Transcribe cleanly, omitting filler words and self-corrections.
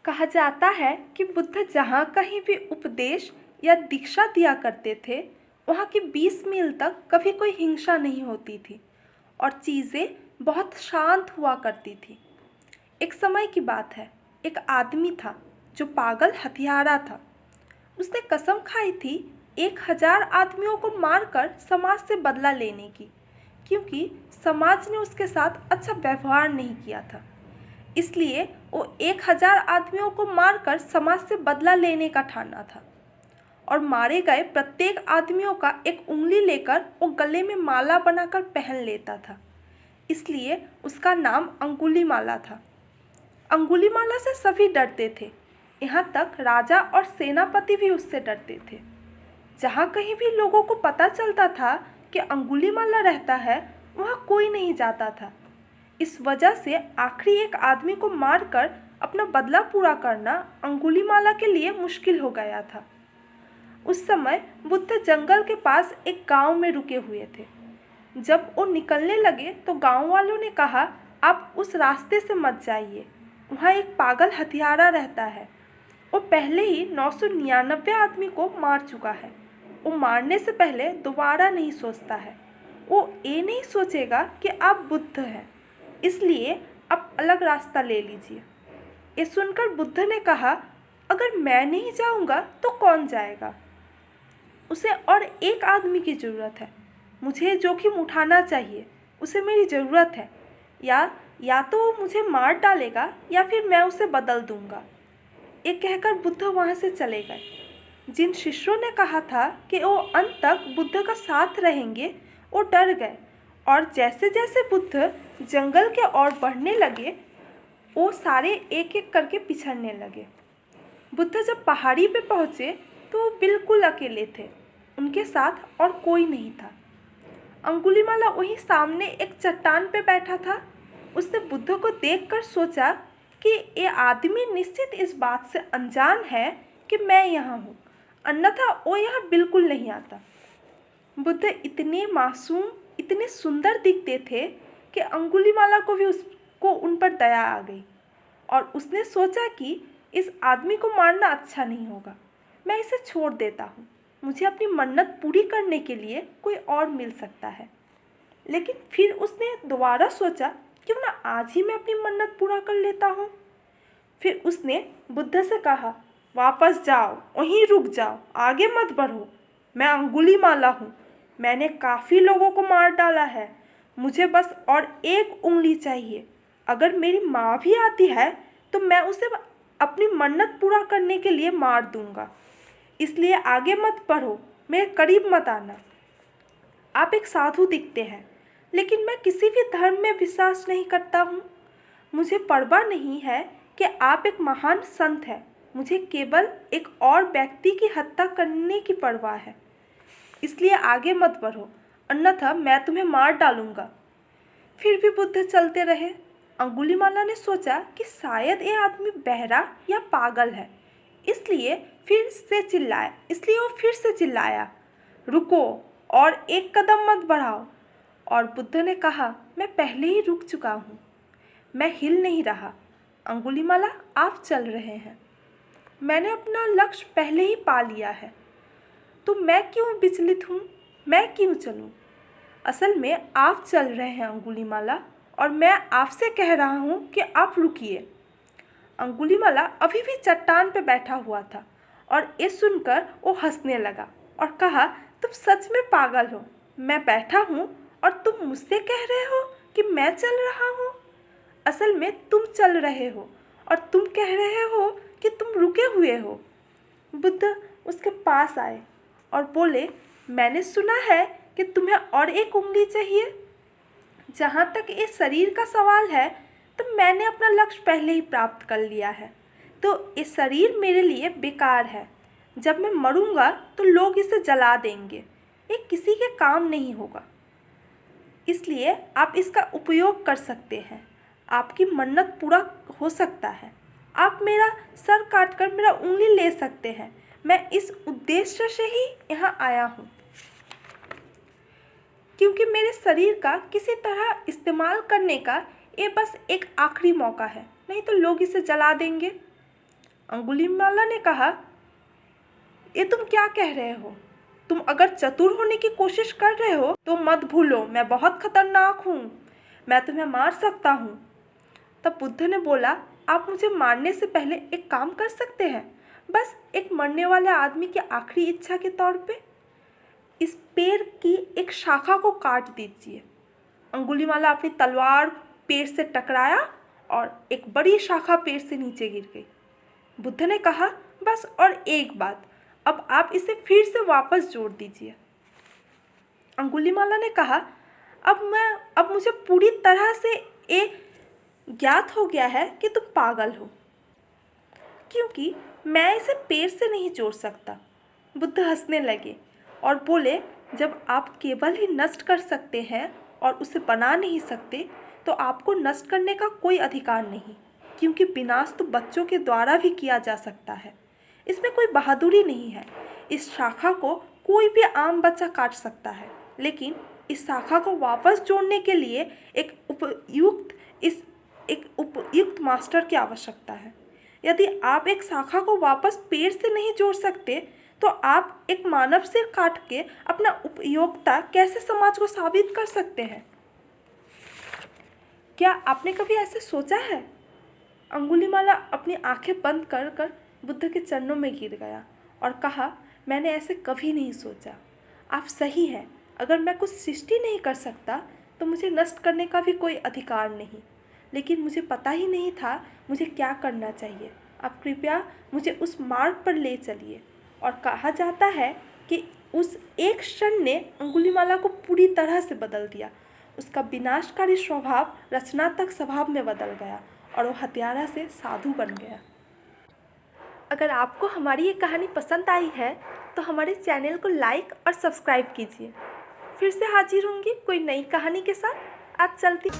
कहा जाता है कि बुद्ध जहाँ कहीं भी उपदेश या दीक्षा दिया करते थे, वहाँ की 20 मील तक कभी कोई हिंसा नहीं होती थी और चीज़ें बहुत शांत हुआ करती थी। एक समय की बात है, एक आदमी था जो पागल हत्यारा था। उसने कसम खाई थी 1000 आदमियों को मारकर समाज से बदला लेने की, क्योंकि समाज ने उसके साथ अच्छा व्यवहार नहीं किया था। इसलिए वो 1000 आदमियों को मारकर समाज से बदला लेने का ठाना था और मारे गए प्रत्येक आदमियों का एक उंगली लेकर वो गले में माला बनाकर पहन लेता था। इसलिए उसका नाम अंगुलीमाला था। अंगुलीमाला से सभी डरते थे, यहाँ तक राजा और सेनापति भी उससे डरते थे। जहाँ कहीं भी लोगों को पता चलता था कि अंगुलीमाला रहता है, वहाँ कोई नहीं जाता था। इस वजह से आखिरी एक आदमी को मारकर अपना बदला पूरा करना अंगुलीमाला के लिए मुश्किल हो गया था। उस समय बुद्ध जंगल के पास एक गांव में रुके हुए थे। जब वो निकलने लगे तो गांव वालों ने कहा, आप उस रास्ते से मत जाइए, वहाँ एक पागल हत्यारा रहता है। वो पहले ही 999 आदमी को मार चुका है। वो मारने से पहले दोबारा नहीं सोचता है। वो ये नहीं सोचेगा कि आप बुद्ध हैं, इसलिए आप अलग रास्ता ले लीजिए। ये सुनकर बुद्ध ने कहा, अगर मैं नहीं जाऊंगा तो कौन जाएगा? उसे और एक आदमी की ज़रूरत है। मुझे जोखिम उठाना चाहिए, उसे मेरी ज़रूरत है। या तो वो मुझे मार डालेगा या फिर मैं उसे बदल दूंगा। ये कहकर बुद्ध वहाँ से चले गए। जिन शिष्यों ने कहा था कि वो अंत तक बुद्ध का साथ रहेंगे, वो डर गए और जैसे जैसे बुद्ध जंगल के ओर बढ़ने लगे, वो सारे एक एक करके पिछड़ने लगे। बुद्ध जब पहाड़ी पे पहुँचे तो वो बिल्कुल अकेले थे, उनके साथ और कोई नहीं था। अंगुलीमाला वहीं सामने एक चट्टान पे बैठा था। उसने बुद्ध को देखकर सोचा कि ये आदमी निश्चित इस बात से अनजान है कि मैं यहाँ हूँ, अन्यथा वो यहाँ बिल्कुल नहीं आता। बुद्ध इतने मासूम, इतने सुंदर दिखते थे कि अंगुलीमाला को भी उसको उन पर दया आ गई और उसने सोचा कि इस आदमी को मारना अच्छा नहीं होगा, मैं इसे छोड़ देता हूँ। मुझे अपनी मन्नत पूरी करने के लिए कोई और मिल सकता है। लेकिन फिर उसने दोबारा सोचा, क्यों ना आज ही मैं अपनी मन्नत पूरा कर लेता हूँ। फिर उसने बुद्ध से कहा, वापस जाओ, वहीं रुक जाओ, आगे मत बढ़ो। मैं अंगुलीमाला हूँ, मैंने काफ़ी लोगों को मार डाला है, मुझे बस और एक उंगली चाहिए। अगर मेरी माँ भी आती है तो मैं उसे अपनी मन्नत पूरा करने के लिए मार दूँगा। इसलिए आगे मत बढ़ो, मेरे करीब मत आना। आप एक साधु दिखते हैं, लेकिन मैं किसी भी धर्म में विश्वास नहीं करता हूँ। मुझे परवाह नहीं है कि आप एक महान संत हैं, मुझे केवल एक और व्यक्ति की हत्या करने की परवाह है। इसलिए आगे मत बढ़ो, अन्यथा मैं तुम्हें मार डालूंगा। फिर भी बुद्ध चलते रहे। अंगुलीमाला ने सोचा कि शायद ये आदमी बहरा या पागल है, इसलिए वो फिर से चिल्लाया, रुको और एक कदम मत बढ़ाओ। और बुद्ध ने कहा, मैं पहले ही रुक चुका हूँ, मैं हिल नहीं रहा। अंगुलीमाला, आप चल रहे हैं, मैंने अपना लक्ष्य पहले ही पा लिया है, तो मैं क्यों विचलित हूँ? मैं क्यों चलूँ? असल में आप चल रहे हैं अंगुलीमाला, और मैं आपसे कह रहा हूँ कि आप रुकिए। अंगुलीमाला अभी भी चट्टान पर बैठा हुआ था और ये सुनकर वो हंसने लगा और कहा, तुम सच में पागल हो। मैं बैठा हूँ और तुम मुझसे कह रहे हो कि मैं चल रहा हूँ। असल में तुम चल रहे हो और तुम कह रहे हो कि तुम रुके हुए हो। बुद्ध उसके पास आए और बोले, मैंने सुना है कि तुम्हें और एक उंगली चाहिए। जहाँ तक ये शरीर का सवाल है, तो मैंने अपना लक्ष्य पहले ही प्राप्त कर लिया है, तो ये शरीर मेरे लिए बेकार है। जब मैं मरूंगा तो लोग इसे जला देंगे, ये किसी के काम नहीं होगा। इसलिए आप इसका उपयोग कर सकते हैं, आपकी मन्नत पूरा हो सकता है। आप मेरा सर काटकर मेरा उंगली ले सकते हैं। मैं इस उद्देश्य से ही यहाँ आया हूँ, क्योंकि मेरे शरीर का किसी तरह इस्तेमाल करने का ये बस एक आखिरी मौका है, नहीं तो लोग इसे जला देंगे। अंगुलीमाला ने कहा, ये तुम क्या कह रहे हो? तुम अगर चतुर होने की कोशिश कर रहे हो तो मत भूलो मैं बहुत खतरनाक हूँ, मैं तुम्हें मार सकता हूँ। तब बुद्ध ने बोला, आप मुझे मारने से पहले एक काम कर सकते हैं, बस एक मरने वाले आदमी की आखिरी इच्छा के तौर पे इस पेड़ की एक शाखा को काट दीजिए। अंगुलीमाला अपनी तलवार पेड़ से टकराया और एक बड़ी शाखा पेड़ से नीचे गिर गई। बुद्ध ने कहा, बस और एक बात, अब आप इसे फिर से वापस जोड़ दीजिए। अंगुलीमाला ने कहा, अब मुझे पूरी तरह से ये ज्ञात हो गया है कि तुम पागल हो, क्योंकि मैं इसे पेड़ से नहीं जोड़ सकता। बुद्ध हंसने लगे और बोले, जब आप केवल ही नष्ट कर सकते हैं और उसे बना नहीं सकते तो आपको नष्ट करने का कोई अधिकार नहीं, क्योंकि विनाश तो बच्चों के द्वारा भी किया जा सकता है। इसमें कोई बहादुरी नहीं है। इस शाखा को कोई भी आम बच्चा काट सकता है, लेकिन इस शाखा को वापस जोड़ने के लिए एक उपयुक्त मास्टर की आवश्यकता है। यदि आप एक शाखा को वापस पेड़ से नहीं जोड़ सकते तो आप एक मानव सिर काट के अपना उपयोगिता कैसे समाज को साबित कर सकते हैं? क्या आपने कभी ऐसे सोचा है? अंगुलीमाला अपनी आंखें बंद कर कर बुद्ध के चरणों में गिर गया और कहा, मैंने ऐसे कभी नहीं सोचा। आप सही हैं, अगर मैं कुछ सृष्टि नहीं कर सकता तो मुझे नष्ट करने का भी कोई अधिकार नहीं, लेकिन मुझे पता ही नहीं था मुझे क्या करना चाहिए। आप कृपया मुझे उस मार्ग पर ले चलिए। और कहा जाता है कि उस एक क्षण ने अंगुलीमाला को पूरी तरह से बदल दिया। उसका विनाशकारी स्वभाव रचनात्मक स्वभाव में बदल गया और वो हत्यारा से साधु बन गया। अगर आपको हमारी ये कहानी पसंद आई है तो हमारे चैनल को लाइक और सब्सक्राइब कीजिए। फिर से हाजिर होंगी कोई नई कहानी के साथ। आज चलती